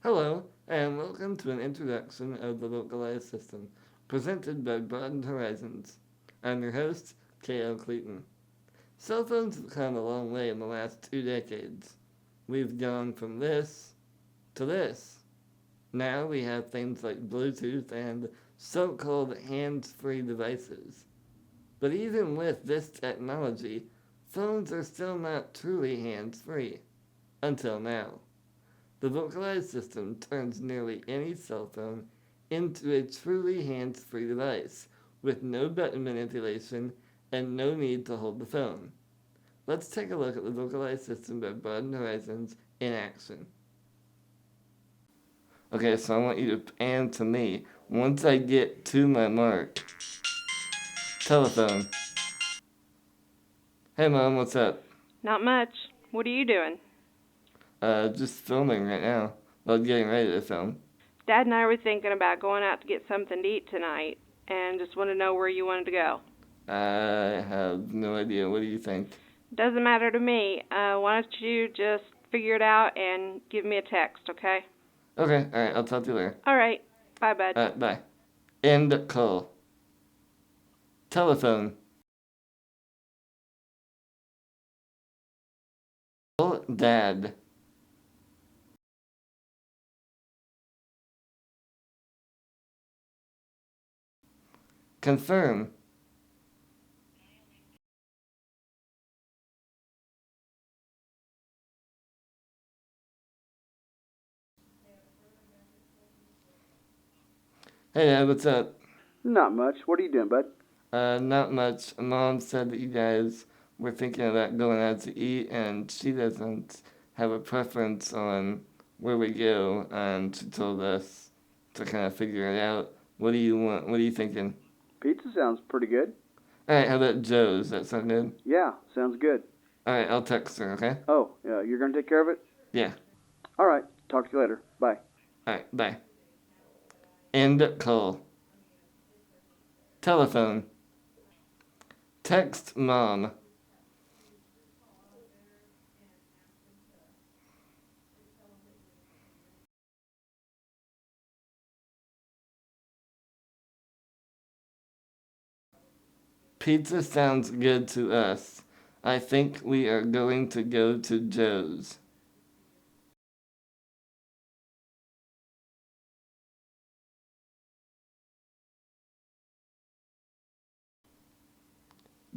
Hello, and welcome to an introduction of the Vocalize system, presented by Broadened Horizons. I'm your host, K.O. Cleeton. Cell phones have come a long way in the last 2 decades. We've gone from this to this. Now we have things like Bluetooth and so-called hands-free devices. But even with this technology, phones are still not truly hands-free. Until now. The Vocalize system turns nearly any cell phone into a truly hands-free device with no button manipulation and no need to hold the phone. Let's take a look at the Vocalize system by Broadened Horizons in action. Okay, so I want you to pan to me. Once I get to my mark, telephone. Hey mom, what's up? Not much. What are you doing? Just filming right now. Well, getting ready to film. Dad and I were thinking about going out to get something to eat tonight and just want to know where you wanted to go. I have no idea. What do you think? Doesn't matter to me. Why don't you just figure it out and give me a text, okay? Okay, alright, I'll talk to you later. All right. Bye, bud. Bye. End call. Telephone. Call Dad. Confirm. Hey Dad, what's up? Not much. What are you doing, bud? Not much. Mom said that you guys were thinking about going out to eat, and she doesn't have a preference on where we go, and she told us to kind of figure it out. What do you want? What are you thinking? Pizza sounds pretty good. Alright, how about Joe's? That sound good? Yeah, sounds good. Alright, I'll text her, okay? Oh, you're going to take care of it? Yeah. All right. Talk to you later. Bye. Alright, bye. End call. Telephone. Text mom. Pizza sounds good to us. I think we are going to go to Joe's.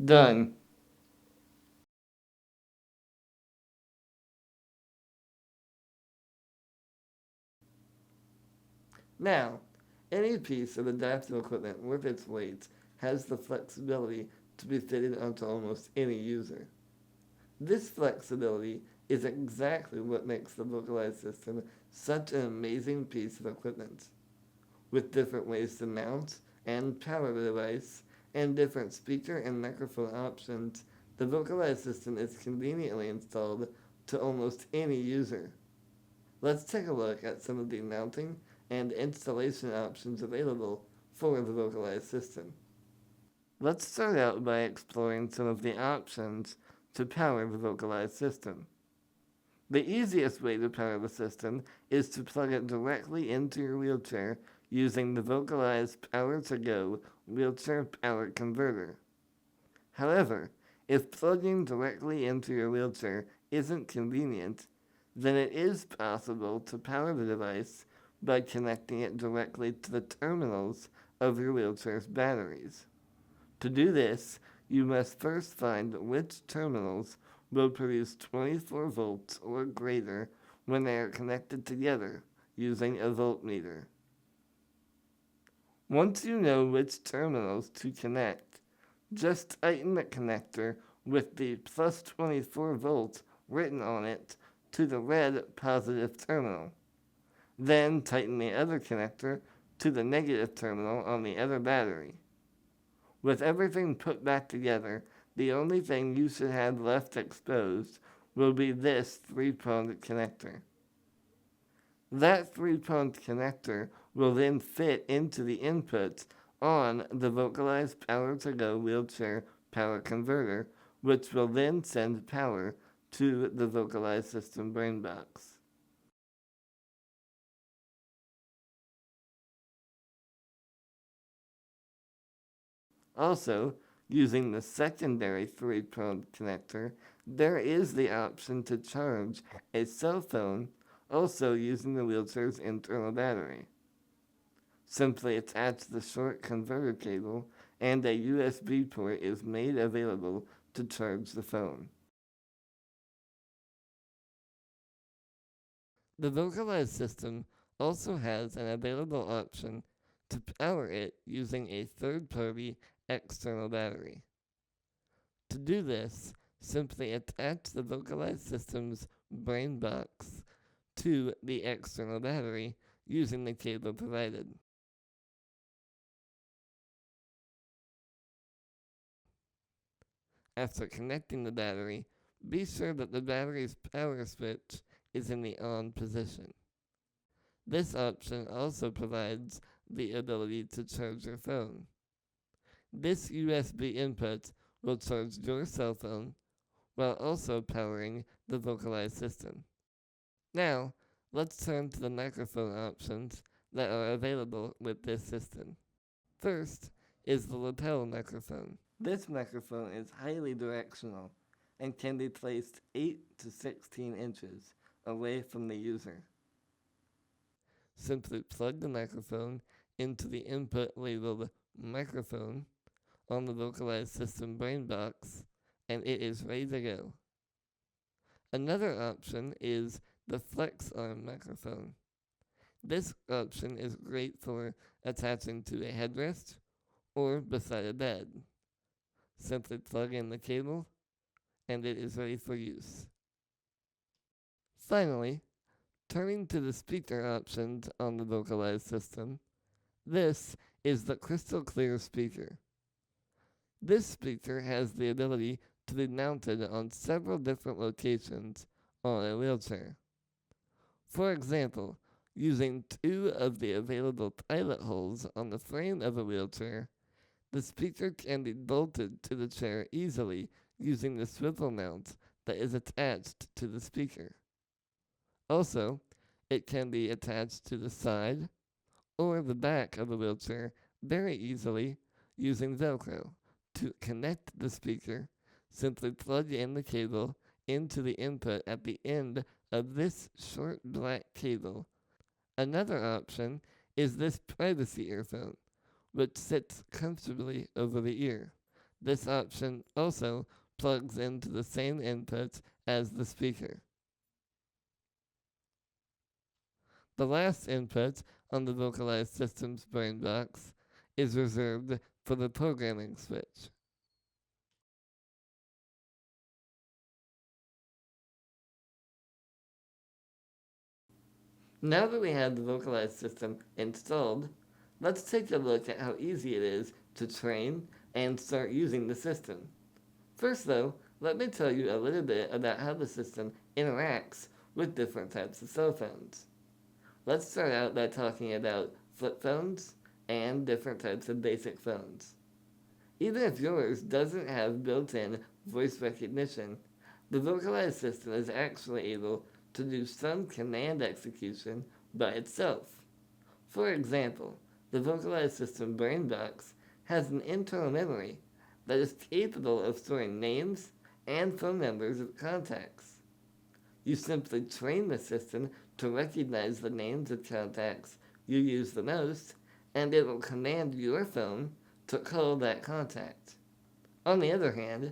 Done. Now, any piece of adaptive equipment worth its weight has the flexibility to be fitted onto almost any user. This flexibility is exactly what makes the Vocalize system such an amazing piece of equipment. With different ways to mount and power the device, and different speaker and microphone options, the Vocalize system is conveniently installed to almost any user. Let's take a look at some of the mounting and installation options available for the Vocalize system. Let's start out by exploring some of the options to power the Vocalize system. The easiest way to power the system is to plug it directly into your wheelchair using the Vocalize Power to Go wheelchair power converter. However, if plugging directly into your wheelchair isn't convenient, then it is possible to power the device by connecting it directly to the terminals of your wheelchair's batteries. To do this, you must first find which terminals will produce 24 volts or greater when they are connected together using a voltmeter. Once you know which terminals to connect, just tighten the connector with the plus 24 volts written on it to the red positive terminal. Then tighten the other connector to the negative terminal on the other battery. With everything put back together, the only thing you should have left exposed will be this 3-pronged connector. That 3-pronged connector will then fit into the inputs on the Vocalize Power to Go wheelchair power converter, which will then send power to the Vocalize system brain box. Also, using the secondary 3-pronged connector, there is the option to charge a cell phone also using the wheelchair's internal battery. Simply attach the short converter cable and a USB port is made available to charge the phone. The Vocalize system also has an available option to power it using a third-party external battery. To do this, simply attach the Vocalize system's brain box to the external battery using the cable provided. After connecting the battery, be sure that the battery's power switch is in the on position. This option also provides the ability to charge your phone. This USB input will charge your cell phone while also powering the Vocalize system. Now, let's turn to the microphone options that are available with this system. First is the lapel microphone. This microphone is highly directional and can be placed 8 to 16 inches away from the user. Simply plug the microphone into the input labeled microphone on the Vocalize system brain box, and it is ready to go. Another option is the flex arm microphone. This option is great for attaching to a headrest or beside a bed. Simply plug in the cable and it is ready for use. Finally, turning to the speaker options on the Vocalize system, this is the crystal clear speaker. This speaker has the ability to be mounted on several different locations on a wheelchair. For example, using 2 of the available pilot holes on the frame of a wheelchair, the speaker can be bolted to the chair easily using the swivel mount that is attached to the speaker. Also, it can be attached to the side or the back of the wheelchair very easily using Velcro. To connect the speaker, simply plug in the cable into the input at the end of this short black cable. Another option is this privacy earphone, which sits comfortably over the ear. This option also plugs into the same input as the speaker. The last input on the Vocalize system's brain box is reserved for the programming switch. Now that we have the Vocalize system installed, let's take a look at how easy it is to train and start using the system. First though, let me tell you a little bit about how the system interacts with different types of cell phones. Let's start out by talking about flip phones and different types of basic phones. Even if yours doesn't have built-in voice recognition, the Vocalize system is actually able to do some command execution by itself. For example, the Vocalize system brain box has an internal memory that is capable of storing names and phone numbers of contacts. You simply train the system to recognize the names of contacts you use the most, and it will command your phone to call that contact. On the other hand,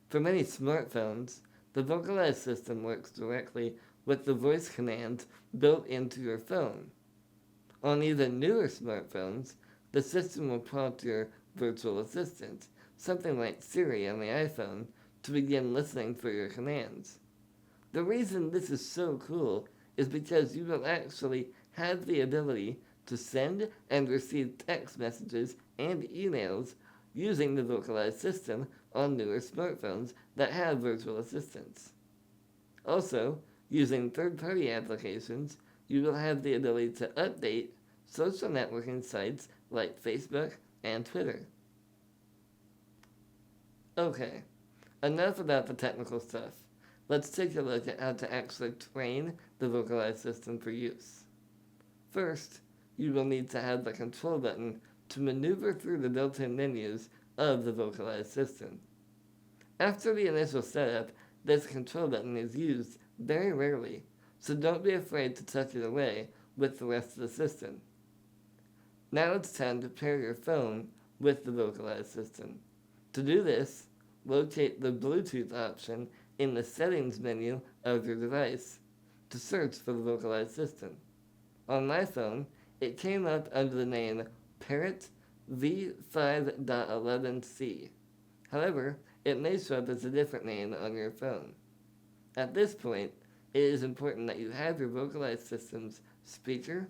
for many smartphones, the Vocalize system works directly with the voice commands built into your phone. On even newer smartphones, the system will prompt your virtual assistant, something like Siri on the iPhone, to begin listening for your commands. The reason this is so cool is because you will actually have the ability to send and receive text messages and emails using the Vocalize system on newer smartphones that have virtual assistants. Also, using third-party applications, you will have the ability to update social networking sites like Facebook and Twitter. Okay, enough about the technical stuff. Let's take a look at how to actually train the Vocalize system for use. First, you will need to have the control button to maneuver through the built-in menus of the Vocalize system. After the initial setup, this control button is used very rarely, so don't be afraid to tuck it away with the rest of the system. Now it's time to pair your phone with the Vocalize system. To do this, locate the Bluetooth option in the settings menu of your device to search for the Vocalize system. On my phone, it came up under the name Parrot V5.11c. However, it may show up as a different name on your phone. At this point, it is important that you have your Vocalize system's speaker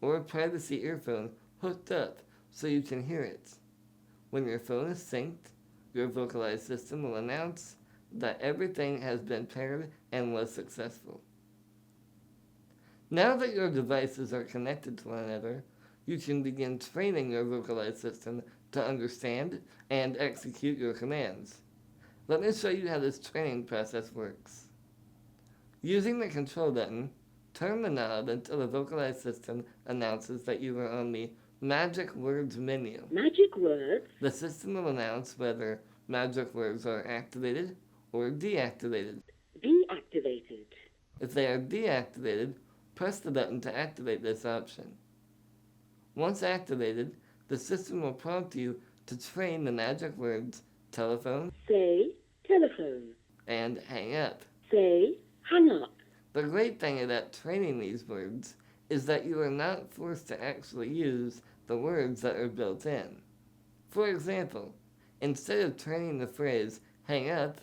or privacy earphone hooked up so you can hear it. When your phone is synced, your Vocalize system will announce that everything has been paired and was successful. Now that your devices are connected to one another, you can begin training your Vocalize system to understand and execute your commands. Let me show you how this training process works. Using the control button, turn the knob until the Vocalize system announces that you are on the Magic Words menu. Magic words. The system will announce whether magic words are activated or deactivated. Deactivated. If they are deactivated, press the button to activate this option. Once activated, the system will prompt you to train the magic words telephone Say telephone. and hang up. Say hang up. The great thing about training these words is that you are not forced to actually use the words that are built in. For example, instead of training the phrase hang up,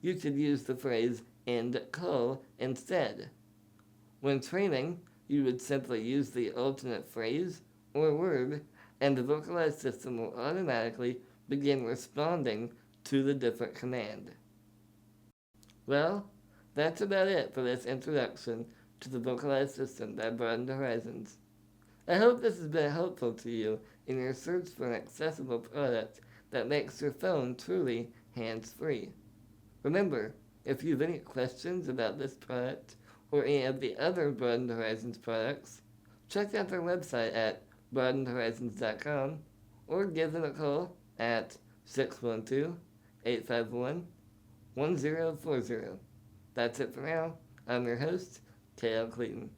you could use the phrase end call instead. When training, you would simply use the alternate phrase or word, and the Vocalize system will automatically begin responding to the different command. Well, that's about it for this introduction to the Vocalize system by Broadened Horizons. I hope this has been helpful to you in your search for an accessible product that makes your phone truly hands-free. Remember, if you have any questions about this product or any of the other Broadened Horizons products, check out their website at broadenedhorizons.com or give them a call at 612-851-1040. That's it for now. I'm your host, K.L. Cleeton.